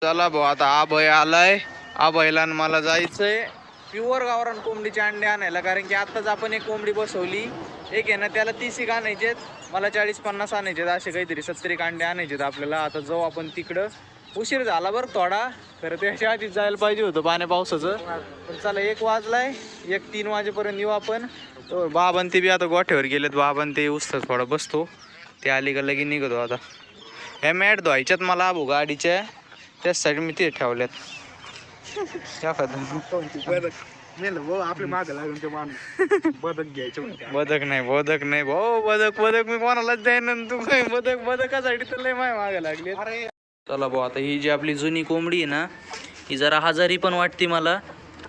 चला भाऊ आता आभय आलाय. आभयला मला जायचंय प्युअर गावरान कोंबडीचे अंडे आणायला, कारण की आत्ताच आपण एक कोंबडी बसवली. एक आहे ना त्याला 30 एक आणायचेत, मला 40-50 आणायचेत, असे काहीतरी 70 एक अंडे आणायचेत आपल्याला. आता जाऊ आपण तिकडं. उशीर झाला बरं थोडा, खरं त्याच्या आधीच जायला पाहिजे होतं पाण्या पावसाचं. पण चला 1 वाजलाय, 1-3 वाजेपर्यंत येऊ आपण. तो बाबान ते बी आता गोठ्यावर गेलेत. बाबान ते उस्तर थोडा बसतो, ते आली का लगेच निघतो. आता ह्या मॅट धुवायच्यात मला भाऊ गाडीच्या, त्याचसाठी मी ते ठेवल्यात. आपल्या माग लागून ते माणूस बदक घ्यायचं. बदक नाही भाऊ, बदक मी कोणालाच द्यायना. तू काय बदकासाठी तर लय माय मागे लागली. चला भाऊ आता ही जी आपली जुनी कोंबडी आहे ना, ही जरा आजारी पण वाटते मला,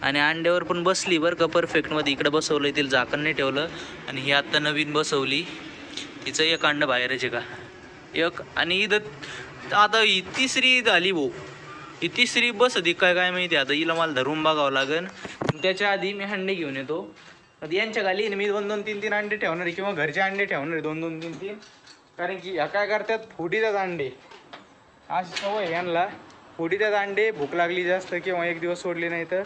आणि अंड्यावर पण बसली बरं का परफेक्टमध्ये. इकडे बसवलं, तिला झाकण नाही ठेवलं. आणि ही आत्ता नवीन बसवली, तिचं एक अंड बाहेरच आहे का एक. आणि इथं आता ही तिसरी झाली भाऊ, ही तिसरी बसती काय माहिती. आता हिला मला धरून बघावं लागेल. त्याच्या आधी मी अंडे घेऊन येतो. आता यांच्या खाली मी 2-2, 3-3 अंडे ठेवणार आहे, किंवा घरचे अंडे ठेवणार आहे 2-2, 3-3. कारण की ह्या काय करतात, फुटीतात अंडे. अशी सवय यांना, फुटीतात अंडे. भूक लागली जास्त किंवा एक दिवस सोडले नाही तर,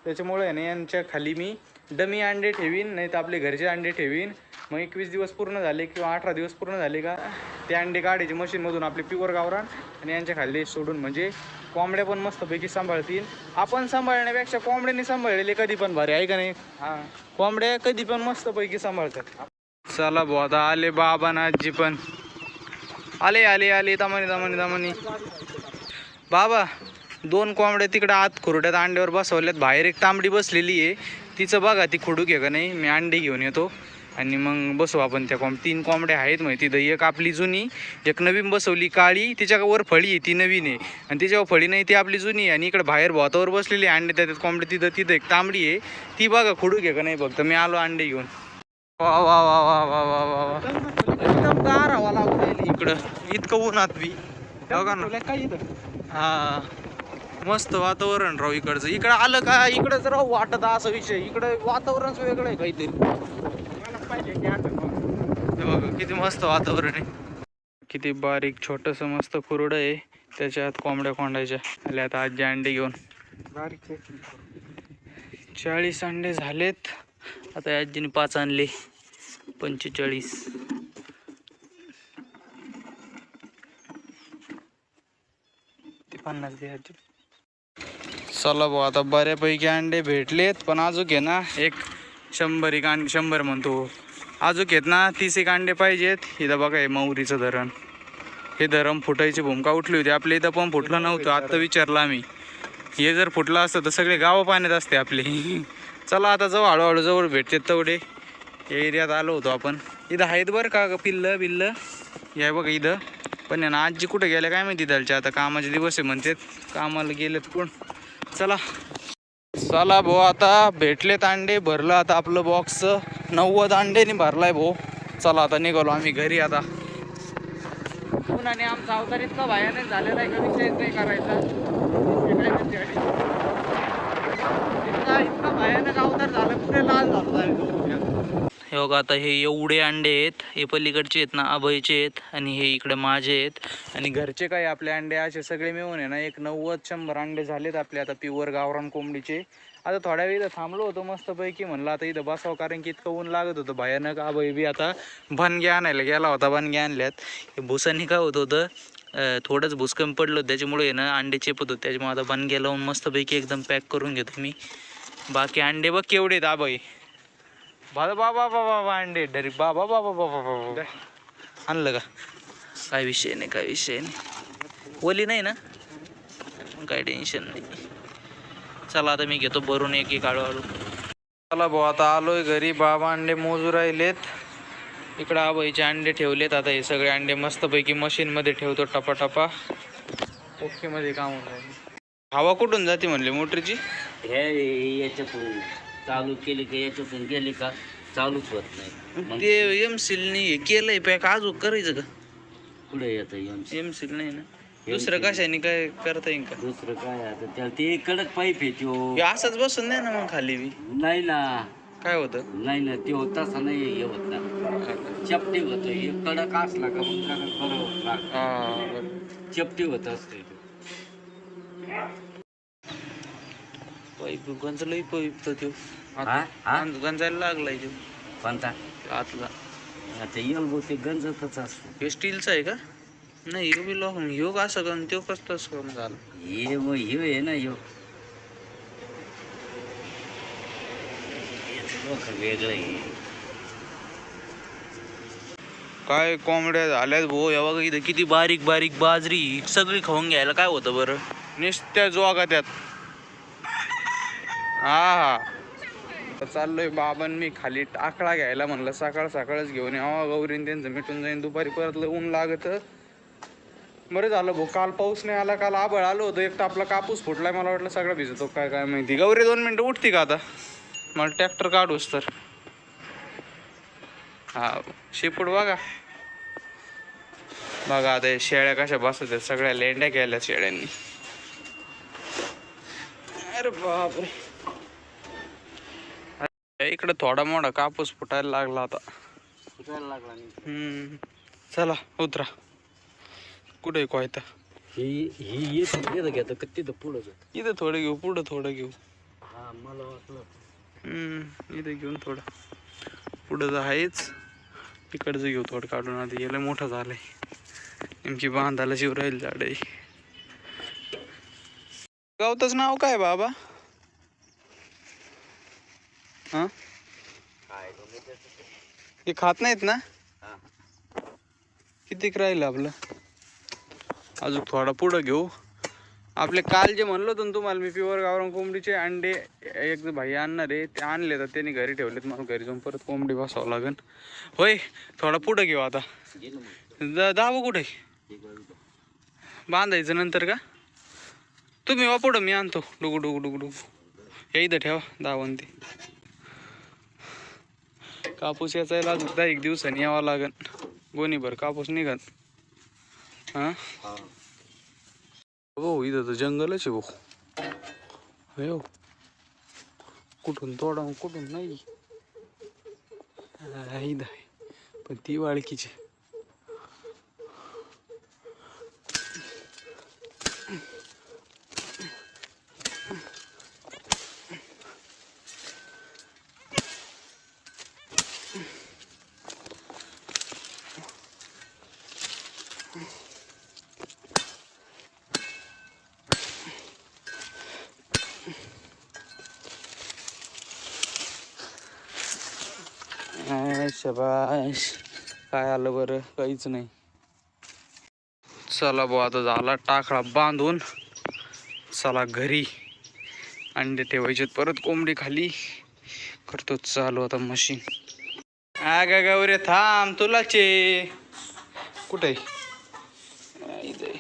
त्याच्यामुळे आहे ना यांच्या खाली मी डमी अंडे ठेवीन, नाही तर आपले घरचे अंडे ठेवीन. मग 21 दिवस पूर्ण झाले किंवा 18 दिवस पूर्ण झाले का ते अंडे काढायचे मशीनमधून आपले प्युअर गावरान, आणि यांच्या खाली सोडून, म्हणजे कोंबड्या पण मस्तपैकी सांभाळतील. आपण सांभाळण्यापेक्षा कोंबड्यांनी सांभाळलेले कधी पण भारी आहे का नाही. कोंबड्या कधी पण मस्तपैकी सांभाळतात. चला भाऊ आता आले बाबा ना आजी पण आले दमानी. बाबा 2 कोंबड्या तिकडे आत खुरट्यात अंड्यावर बसवल्यात. बाहेर एक तांबडी बसलेली आहे, तिचं बघा ती खुडूक आहे का नाही. मी अंडे घेऊन येतो आणि मग बसू आपण त्या 3 कोंबड्या आहेत माहिती. तिथं एक आपली जुनी, एक नवीन बसवली काळी, तिच्यावर फळी आहे ती नवीन आहे, आणि तिच्यावर फळी नाही ती आपली जुनी आहे. आणि इकडे बाहेर भातावर बसलेली अंडे त्याच्यात कोंबडी. तिथं एक तांबडी आहे, ती बघा खुडूक आहे का नाही. फक्त मी आलो अंडे घेऊन. वा वा वा वा वा वा वा वा, एकदम गार हवा लागून इकडं, इतकं उन्हात बी बघा ना. हा मस्त वातावरण राव इकडचं. इकडं आलं का इकडंच राव वाटत असा विषय. इकडं वातावरणच वेगळं आहे काहीतरी. किती मस्त वातावरण आहे. किती बारीक छोटस मस्त कुरडं आहे, त्याच्यात कोंबड्या कोंडायच्या. आले आता आजी अंडे घेऊन. 40 अंडे झालेत. आता आजीने 5 आणले, 45. ते 50 दे आजी. चला भाऊ आता बऱ्यापैकी अंडे भेटलेत, पण अजून घे ना एक 100 एक अंडे, 100 म्हणतो अजून घेत ना 30 एक अंडे पाहिजेत. इथं बघा हे मौरीचं धरण, हे धरण फुटायची भूमिका उठली होती. आपल्या इथं पण फुटलं नव्हतं, आत्ता विचारलं आम्ही. हे जर फुटलं असतं तर सगळे गावं पाण्यात असते आपले. चला आता जाऊ, हळूहळू जवळ भेटतात तेवढे. या एरियात आलो होतो आपण. इथं आहेत बरं का पिल्लं या बघा इथं. पण ना आजी कुठे गेल्या काय माहिती. त्याच्या आता कामाचे दिवस आहे म्हणतात, कामाला गेलेत कोण. चला भाऊ आता भेटलेत अंडे. भरलं आता आपलं बॉक्स 90 अंडेनी भरलाय भाऊ. चला आता निघालो आम्ही घरी. आता पुन्हा आमचा अवतार इतका भयानक झालेला आहे का विषयच नाही करायचा. इतका भयानक अवतार झाला, कुठे लाल झाला. हे बघा आता हे एवढे अंडे आहेत. हे पलीकडचे आहेत ना अभयचे आहेत, आणि हे इकडे माझे आहेत, आणि घरचे काय आपले अंडे असे सगळे मिळून आहे ना एक 90-100 अंडे झालेत आपले आता प्युअर गावरान कोंबडीचे. आता थोड्या वेळ इथं थांबलो होतो मस्तपैकी, म्हणलं आता इथं बसावं, कारण की इतकं ऊन लागत होतं भयानक. अभय बी आता बनग्या आणायला गेला होता, बनग्या आणल्यात. हे भुसानी काय होत होतं, थोडंच भुस कमी पडलं त्याच्यामुळे ना अंडे चेपत होते. त्याच्यामुळे आता बनग्या लावून मस्तपैकी एकदम पॅक करून घेतो मी. बाकी अंडे बघ केवढे आहेत अभय. बाबा अंडे डरी बाबा आणलं का. काय विषय नाही. ओली नाही ना, काय टेन्शन नाही. चला आता मी घेतो भरून एक हळूहळू. चला भाऊ आता आलोय घरी. बाबा अंडे मोजू राहिलेत. इकडं आबाईचे अंडे ठेवलेत. आता हे सगळे अंडे मस्तपैकी मशीनमध्ये ठेवतो टपा. ओके मध्ये काम होत आहे. हवा कुठून जाते म्हणले मोटरची. हे याच्यातून चालू केली का, याच्यातून गेली का चालूच होत नाही. ते एमसीलनी हे केलंय पॅक, अजून करायचं का. पुढे येतं एमसील नाही ना, दुसरं कशाने काय करता येईल का. दुसरं काय आता त्याला ते कडक पाईप आहे तो. असंच बसून नाही ना मग खाली बी. नाही ना, काय होतं. नाही ना, ते होत तसं नाही हे होत ना, चपटी होत. हे कडक असला का मग जरा बरं होत. चपटी होत असते. पाईप गंजलंय पाईप तर त्यो हा हा गंजायला लागलाय त्यो कोणता आतला. आता येल ते गंजतच असतो. हे स्टीलचा आहे का? नाही ह्यो बी लॉक ह्यो असं गं त्यो कसं तसं कम झालं. हे मग ह्यो आहे ना ह्यो वेगळं आहे. काय कोंबड्या झाल्यात भाऊ, या बघा इथं किती बारीक बारीक बाजरी सगळी खाऊन घ्यायला काय होतं बरं, नुसत्या जोगा त्यात. हा तर चाललोय बाबांनी मी खाली टाकळा घ्यायला म्हणलं, सकाळ सकाळच घेऊन यावं, गौरीन त्यांचं मिटून जाईन, दुपारी परत ऊन लागत. बरं झालं भाऊ काल पाऊस नाही आला, काल आबळ आलो होतं, एक तर आपला कापूस फुटलाय, मला वाटलं सगळं भिजतो काय काय माहिती. गौरी 2 मिनिटं उठती का आता, मला ट्रॅक्टर काढूस तर. हा शेपूट बघा बघा आता शेळ्या कशा बसत आहेत, सगळ्या लेंड्या केल्या शेळ्यांनी. अरे बापरे, इकडे थोडा मोठा कापूस फुटायला लागला आता. चला उतरा. कुठे कोयता घेतो तिथं पुढं इथं थोडं घेऊ, पुढं थोडं घेऊ. हा मला वाटलं इथं घेऊन थोडं पुढं तर आहेच, इकडचं घेऊ थोडं काढून. आधी याला मोठं झालंय, नेमकी बांधायला जीव राहील झाड आहे. गावतच नाव काय बाबा? हा हे खात नाहीत ना? कितीक राहिलं आपलं, अजून थोडा पुढं घेऊ. आपले काल जे म्हणलो होतं ना तुम्हाला मी, प्युअर गावरान कोंबडीचे अंडे एक भाई आणणार आहे, ते आणले तर त्यांनी घरी ठेवलेत, मला घरी जाऊन परत कोंबडी बसावं लागेल. होय थोडा पुढं घेऊ आता. दाबा कुठे बांधायचं नंतर का? तुम्ही वा पुढं, मी आणतो. डुगू डुगू डुगू डुगू हे इथं ठेवा दावण. ते कापूस याचायला अजून 10 दिवसांनी यावं लागेल, गोणीभर कापूस निघत. हा हो इथं तर जंगलच आहे भाऊ. हो कुठून तोडा कुठून नाही, इथं आहे पण ती वाळकीची. शबाश, काय आलं बरं, काहीच नाही. चला भाऊ आता झाला टाकळा बांधून, चला घरी. अंडे ठेवायचे परत कोंबडी खाली, करतो चालू आता मशीन. गा गौरे थांब, तुलाचे कुठे इथे.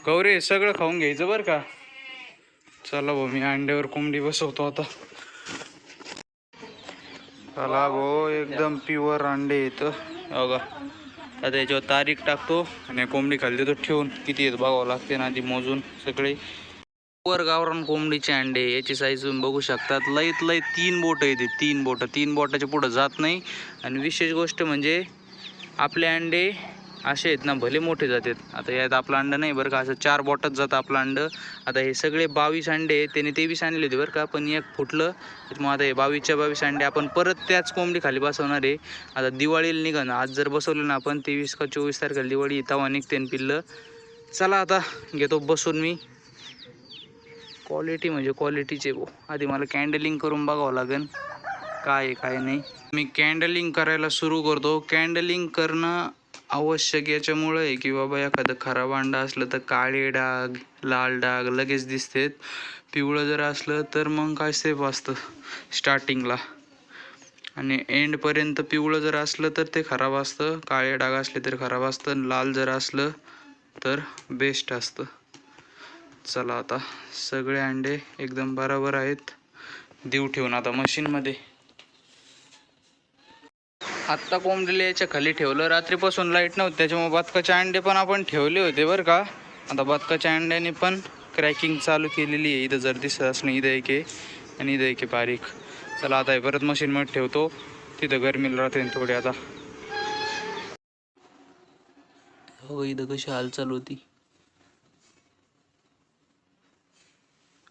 गौरी सगळं खाऊन घ्यायचं बरं का. चला भाऊ मी अंड्यावर कोंबडी बसवतो आता. चला भाऊ एकदम प्युअर अंडे येतं बघा. आता याच्यावर तारीख टाकतो आणि कोंबडी खाली देतो ठेवून. किती येत बघावं लागते ना आधी मोजून सगळे. प्युअर गावरान कोंबडीचे अंडे, याची साईज तुम्ही बघू शकतात. लईत लई 3 बोटं येते, 3 बोटं. 3 बोटाच्या पुढं जात नाही. आणि विशेष गोष्ट म्हणजे आपले अंडे असे आहेत ना, भले मोठे जातात. आता यात आपलं अंडं नाही बरं का, असं 4 बोटात जातं आपलं अंडं. आता हे सगळे 22 अंडे आहेत, त्याने 23 आणले होते बरं का, पण एक फुटलं. मग आता हे 22च्या 22 अंडे आपण परत त्याच कोंबडी खाली बसवणार आहे. आता दिवाळीला निघा ना, आज जर बसवलं ना आपण 23 का 24 तारखेला दिवाळी, तेव्हा निघते पिल्लं. चला आता घेतो बसून मी. क्वालिटी म्हणजे क्वालिटीचे भाऊ. आधी मला कॅन्डलिंग करून बघावं लागेल काय आहे काय नाही. मी कॅन्डलिंग करायला सुरू करतो. कॅन्डलिंग करणं आवश्यक याच्यामुळं आहे की बाबा एखादं खराब अंडा असलं तर काळे डाग, लाल डाग लगेच दिसतात. पिवळं जर असलं तर मग काय सेफ असतं स्टार्टिंगला, आणि एंडपर्यंत पिवळं जर असलं तर ते खराब असतं. काळे डाग असले तर खराब असतं. लाल जर असलं तर बेस्ट असतं. चला आता सगळे अंडे एकदम बरोबर आहेत, देऊ ठेवून आता मशीनमध्ये. आत्ता कोंबडीला याच्या खाली ठेवलं, रात्रीपासून लाईट नव्हती त्याच्यामुळे बदकाचे अंडे पण आपण ठेवले होते बरं का. आता बदकाच्या अंड्याने पण क्रॅकिंग चालू केलेली आहे. इथं जर दिसत असलं इथं एक आहे आणि इथं एक आहे बारीक. चला आता हे परत मशीनमध्ये ठेवतो, तिथं गरमीला राहते थोडी आता. हो इथं कशी हालचाल होती,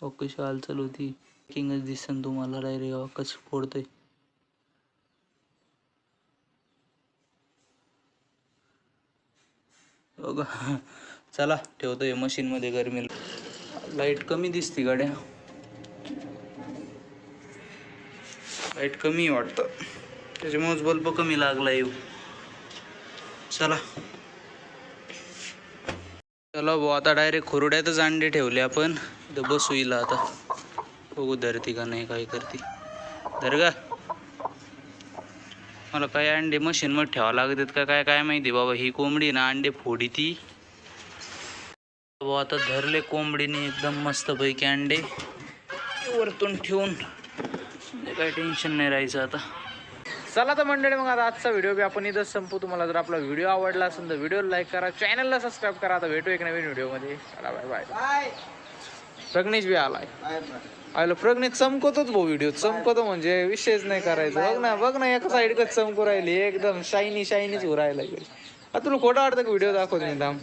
हो कशी हालचाल होती. किंगच दिसन तुम्हाला डायरेक्ट कसं फोडतंय. बघा चला ठेवतोय मशीनमध्ये गरमीला. लाईट कमी दिसती गाड्या, लाईट कमी वाटतं, त्याच्यामुळेच बल्ब कमी लागला येऊ. चला चला भाऊ आता डायरेक्ट खुरड्यातच अंडे ठेवले आपण. इथं बसू येईल आता, बघू धरती का नाही, काय करते धर का. मला काय अंडे मशीनमध्ये ठेवावं लागतात का काय काय माहिती बाबा. ही कोंबडी ना अंडे फोडी ती. आता धरले कोंबडीने एकदम मस्त पैकी अंडे वरतून ठेवून, काही टेन्शन नाही राहायचं आता. चला तर मंडळी मग आता आजचा व्हिडिओ बी आपण इथंच संपू. तुम्हाला जर आपला व्हिडिओ आवडला असेल तर व्हिडिओ लाईक करा, चॅनलला सबस्क्राईब करा. आता भेटू एक नवीन व्हिडिओमध्ये. चला बाय बाय. प्रज्ञेश बी आलाय. आयलो प्रज्ञेश चमकतोच भाऊ, व्हिडिओ चमकतो म्हणजे विषयच नाही करायचा. बघ ना एका साईड चमकू राहिली एकदम शायनी शायनीच हो राहिला. तुला खोटं वाटतं का व्हिडिओ दाखवतो मी थांब.